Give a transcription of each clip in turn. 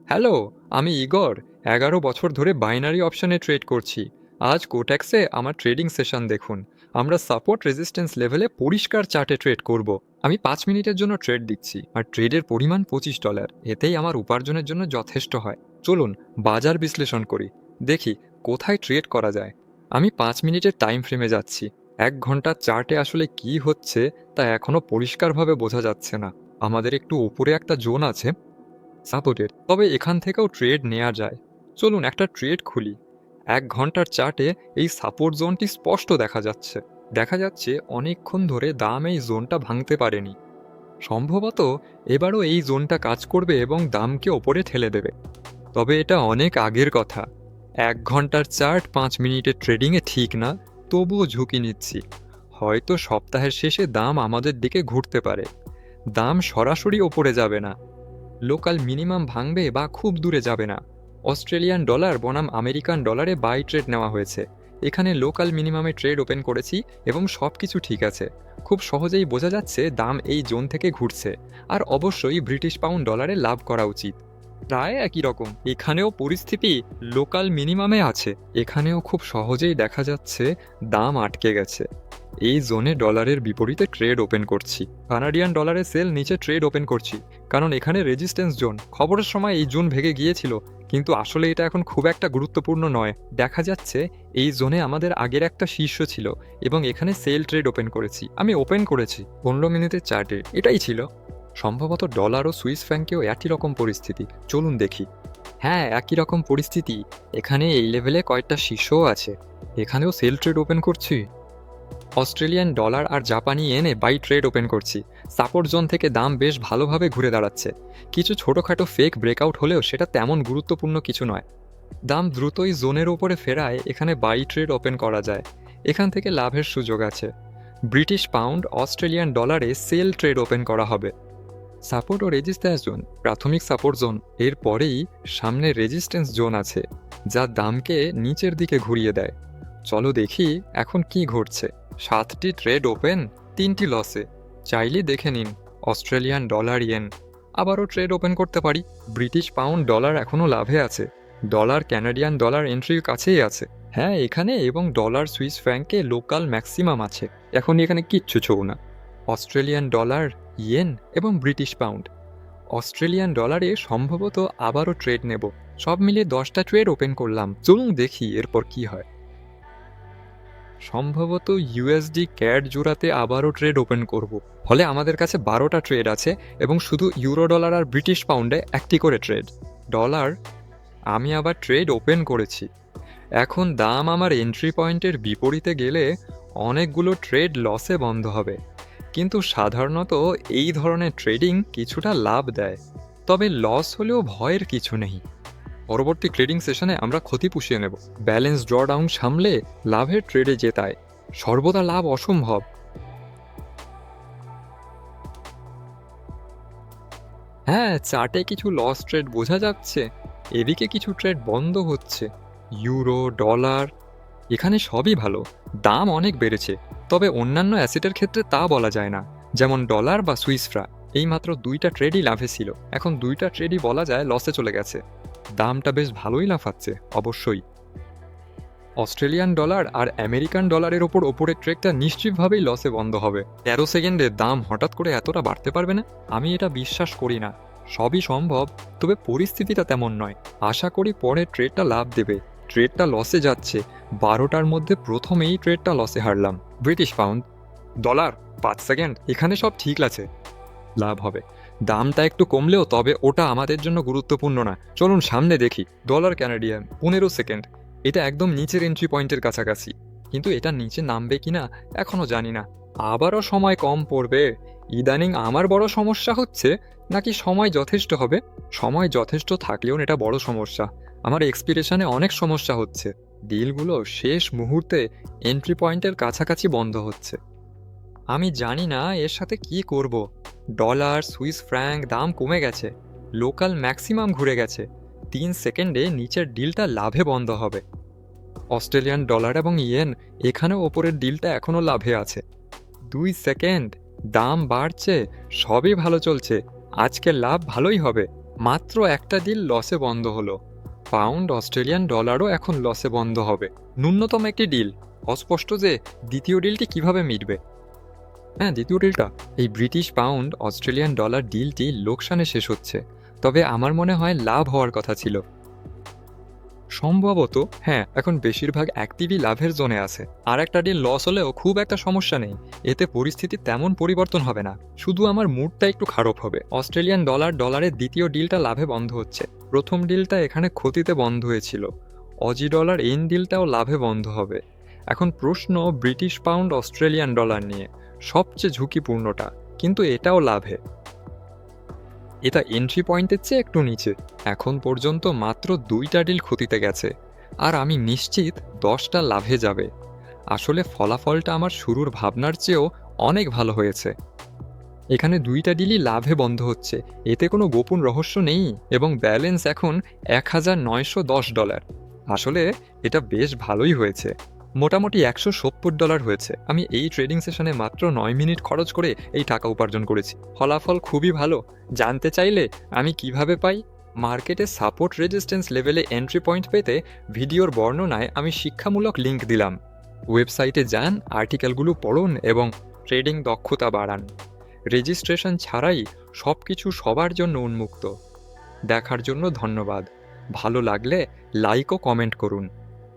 Hello, আমি Igor. 11 বছর ধরে বাইনারি অপশনে ট্রেড করছি। আজ কোট্যাক্সে আমার ট্রেডিং সেশন দেখুন। আমরা সাপোর্ট রেজিস্ট্যান্স লেভেলে পরিষ্কার চার্টে ট্রেড করব। আমি 5 মিনিটের জন্য ট্রেড দিচ্ছি আর ট্রেডের পরিমাণ $25। এতেই আমার উপার্জনের জন্য যথেষ্ট হয়। চলুন বাজার বিশ্লেষণ করি, দেখি কোথায় ট্রেড করা যায়। আমি 5 মিনিটের টাইম ফ্রেমে যাচ্ছি। 1 ঘন্টার চার্টে আসলে কি হচ্ছে তা এখনও পরিষ্কারভাবে বোঝা যাচ্ছে না। আমাদের একটু উপরে একটা জোন আছে সাপোর্টের, তবে এখান থেকেও ট্রেড নেওয়া যায়। চলুন একটা ট্রেড খুলি। 1 ঘন্টার চার্টে এই সাপোর্ট জোনটি স্পষ্ট দেখা যাচ্ছে অনেকক্ষণ ধরে দাম এই জোনটা ভাঙতে পারেনি। সম্ভবত এবারও এই জোনটা কাজ করবে এবং দামকে ওপরে ঠেলে দেবে। তবে এটা অনেক আগের কথা। 1 ঘন্টার চার্ট 5 মিনিটের ট্রেডিংয়ে ঠিক না, তবুও ঝুঁকি নিচ্ছি। হয়তো সপ্তাহের শেষে দাম আমাদের দিকে ঘুরতে পারে। দাম সরাসরি ওপরে যাবে না, লোকাল মিনিমাম ভাঙবে বা খুব দূরে যাবে না। অস্ট্রেলিয়ান ডলার বনাম আমেরিকান ডলারে বাই ট্রেড নেওয়া হয়েছে। এখানে লোকাল মিনিমামে ট্রেড ওপেন করেছি এবং সব কিছু ঠিক আছে। খুব সহজেই বোঝা যাচ্ছে দাম এই জোন থেকে ঘুরছে। আর অবশ্যই ব্রিটিশ পাউন্ড ডলারে লাভ করা উচিত। প্রায় একই রকম এখানেও পরিস্থিতি লোকাল মিনিমামে আছে। এখানেও খুব সহজেই দেখা যাচ্ছে দাম আটকে গেছে। এই জোনে ডলারের বিপরীতে ট্রেড ওপেন করছি। কানাডিয়ান ডলারে সেল নিচে ট্রেড ওপেন করছি, কারণ এখানে রেজিস্ট্যান্স জোন। খবরের সময় এই জোন ভেঙে গিয়েছিল, কিন্তু আসলে এটা এখন খুব একটা গুরুত্বপূর্ণ নয়। দেখা যাচ্ছে এই জোনে আমাদের আগের একটা শীর্ষ ছিল এবং এখানে সেল ট্রেড ওপেন করেছি। আমি ওপেন করেছি 15 মিনিটের চার্টে। এটাই ছিল। সম্ভবত ডলার ও সুইস ফ্র্যাঙ্কেও একই রকম পরিস্থিতি। চলুন দেখি। হ্যাঁ, একই রকম পরিস্থিতি। এখানে এই লেভেলে কয়েকটা শীর্ষও আছে। এখানেও সেল ট্রেড ওপেন করছি। অস্ট্রেলিয়ান ডলার আর জাপানি ইয়েনে বাই ট্রেড ওপেন করছি। সাপোর্ট জোন থেকে দাম বেশ ভালোভাবে ঘুরে দাঁড়াচ্ছে। কিছু ছোটোখাটো ফেক ব্রেকআউট হলেও সেটা তেমন গুরুত্বপূর্ণ কিছু নয়। দাম দ্রুতই জোনের ওপরে ফেরায় এখানে বাই ট্রেড ওপেন করা যায়। এখান থেকে লাভের সুযোগ আছে। ব্রিটিশ পাউন্ড অস্ট্রেলিয়ান ডলারে সেল ট্রেড ওপেন করা হবে। সাপোর্ট ও রেজিস্ট্যান্স জোন, প্রাথমিক সাপোর্ট জোন, এর পরেই সামনে রেজিস্ট্যান্স জোন আছে, যা দামকে নিচের দিকে ঘুরিয়ে দেয়। চলো দেখি এখন কি ঘটছে। 7টি ট্রেড ওপেন, 3টি লসে। চাইলে দেখে নিন। অস্ট্রেলিয়ান ডলার ইয়েন আবারও ট্রেড ওপেন করতে পারি। ব্রিটিশ পাউন্ড ডলার এখনও লাভে আছে। ডলার ক্যানাডিয়ান ডলার এন্ট্রির কাছেই আছে। হ্যাঁ, এখানে এবং ডলার সুইস ফ্র্যাঙ্কে লোকাল ম্যাক্সিমাম আছে। এখন এখানে কিচ্ছু ছৌ না। অস্ট্রেলিয়ান ডলার, ইয়েন এবং ব্রিটিশ পাউন্ড। অস্ট্রেলিয়ান ডলারে সম্ভবত আবারও ট্রেড নেব। সব মিলিয়ে 10টা ট্রেড ওপেন করলাম। চলুন দেখি এরপর কি হয়। সম্ভবত ইউএসডি ক্যাড জোড়াতে আবারও ট্রেড ওপেন করব। ফলে আমাদের কাছে 12টা ট্রেড আছে এবং শুধু ইউরো ডলার আর ব্রিটিশ পাউন্ডে একটি করে ট্রেড। ডলার, আমি আবার ট্রেড ওপেন করেছি। এখন দাম আমার এন্ট্রি পয়েন্টের বিপরীতে গেলে অনেকগুলো ট্রেড লসে বন্ধ হবে। কিন্তু সাধারণত এই ধরনের ট্রেডিং কিছুটা লাভ দেয়। তবে লস হলেও ভয়ের কিছু নেই। পরবর্তী ট্রেডিং সেশনে আমরা ক্ষতি পুষিয়ে নেব। ব্যালেন্স ড্রডাউন সামলে লাভের ট্রেডে জেতায়। সর্বদা লাভ অসম্ভব। হ্যাঁ, চার্টে কিছু লস ট্রেড বোঝা যাচ্ছে। এদিকে কিছু ট্রেড বন্ধ হচ্ছে। ইউরো, ডলার, এখানে সবই ভালো। দাম অনেক বেড়েছে, তবে অন্যান্য অ্যাসেটের ক্ষেত্রে তা বলা যায় না। যেমন ডলার বা সুইস ফ্রা, এই মাত্র 2টা ট্রেডই লাভে ছিল। এখন 2টা ট্রেডই বলা যায় লসে চলে গেছে। দামটা বেশ ভালোই লাফাচ্ছে অবশ্যই। অস্ট্রেলিয়ান ডলার আর আমেরিকান ডলারের ওপর ওপরের ট্রেডটা নিশ্চিতভাবেই লসে বন্ধ হবে। 13 সেকেন্ডে দাম হঠাৎ করে এতটা বাড়তে পারবে না, আমি এটা বিশ্বাস করি না। সবই সম্ভব, তবে পরিস্থিতিটা তেমন নয়। আশা করি পরে ট্রেডটা লাভ দেবে। ট্রেডটা লসে যাচ্ছে। 12টার মধ্যে প্রথমেই ট্রেডটা লসে হারলাম। ব্রিটিশ পাউন্ড, ডলার, 5 সেকেন্ড, এখানে সব ঠিক আছে। লাভ হবে। দামটা একটু কমলেও তবে ওটা আমাদের জন্য গুরুত্বপূর্ণ না। চলুন সামনে দেখি। Dollar Canadian, 15 second. এটা একদম নিচের এন্ট্রি পয়েন্টের কাছাকাছি, কিন্তু এটা নিচে নামবে কিনা এখনও জানি না। আবারও সময় কম পড়বে। ইদানিং আমার বড় সমস্যা হচ্ছে নাকি সময় যথেষ্ট হবে? সময় যথেষ্ট থাকলেও এটা বড় সমস্যা। আমার এক্সপিরেশনে অনেক সমস্যা হচ্ছে। ডিলগুলো শেষ মুহূর্তে এন্ট্রি পয়েন্টের কাছাকাছি বন্ধ হচ্ছে। আমি জানি না এর সাথে কি করব। ডলার, সুইস ফ্র্যাঙ্ক দাম কমে গেছে। লোকাল ম্যাক্সিমাম ঘুরে গেছে। 3 সেকেন্ডে নিচের ডিলটা লাভে বন্ধ হবে। অস্ট্রেলিয়ান ডলার এবং ইয়েন, এখানেও ওপরের ডিলটা এখনও লাভে আছে। 2 সেকেন্ড, দাম বাড়ছে, সবই ভালো চলছে। আজকের লাভ ভালোই হবে। মাত্র একটা ডিল লসে বন্ধ হলো। পাউন্ড অস্ট্রেলিয়ান ডলারও এখন লসে বন্ধ হবে। ন্যূনতম একটি ডিল। অস্পষ্ট যে দ্বিতীয় ডিলটি কিভাবে মিটবে। হ্যাঁ, দ্বিতীয় ডিলটা এই ব্রিটিশ পাউন্ড অস্ট্রেলিয়ান ডলার ডিলটি লোকসানে শেষ হচ্ছে। তবে আমার মনে হয় লাভ হওয়ার কথা ছিল। সম্ভবত হ্যাঁ, এখন বেশিরভাগ অ্যাক্টিভই লাভের জোনে আছে। আর একটা ডিল লস হলেও খুব একটা সমস্যা নেই। এতে পরিস্থিতি তেমন পরিবর্তন হবে না, শুধু আমার মুডটা একটু খারাপ হবে। অস্ট্রেলিয়ান ডলারের দ্বিতীয় ডিলটা লাভে বন্ধ হচ্ছে। প্রথম ডিলটা এখানে ক্ষতিতে বন্ধ হয়েছিল। অজি ডলার এন ডিলটাও লাভে বন্ধ হবে। এখন প্রশ্ন ব্রিটিশ পাউন্ড অস্ট্রেলিয়ান ডলার নিয়ে। সবচেয়ে ঝুঁকিপূর্ণটা, কিন্তু এটাও লাভে। এটা এন্ট্রি পয়েন্টের চেয়ে একটু নিচে। এখন পর্যন্ত মাত্র ২টা ডিল ক্ষতিতে গেছে, আর আমি নিশ্চিত ১০টা লাভে যাবে। আসলে ফলাফলটা আমার শুরুর ভাবনার চেয়েও অনেক ভালো হয়েছে। এখানে ২টা ডিলই লাভে বন্ধ হচ্ছে, এতে কোনো গোপন রহস্য নেই, এবং ব্যালেন্স এখন $১,৯১০। আসলে এটা বেশ ভালোই হয়েছে। মোটামুটি $১৭০ হয়েছে। আমি এই ট্রেডিং সেশনে মাত্র ৯ মিনিট খরচ করে এই টাকা উপার্জন করেছি। ফলাফল খুবই ভালো। জানতে চাইলে আমি কিভাবে পাই? মার্কেটে সাপোর্ট রেজিস্ট্যান্স লেভেলে এন্ট্রি পয়েন্ট পেতে ভিডিওর বর্ণনায় আমি শিক্ষামূলক লিঙ্ক দিলাম। ওয়েবসাইটে যান, আর্টিকেলগুলো পড়ুন এবং ট্রেডিং দক্ষতা বাড়ান। রেজিস্ট্রেশন ছাড়াই সবকিছু সবার জন্য উন্মুক্ত। দেখার জন্য ধন্যবাদ। ভালো লাগলে লাইক ও কমেন্ট করুন।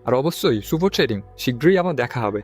আর অবশ্যই শুভ ট্রেডিং। শীঘ্রই আবার দেখা হবে।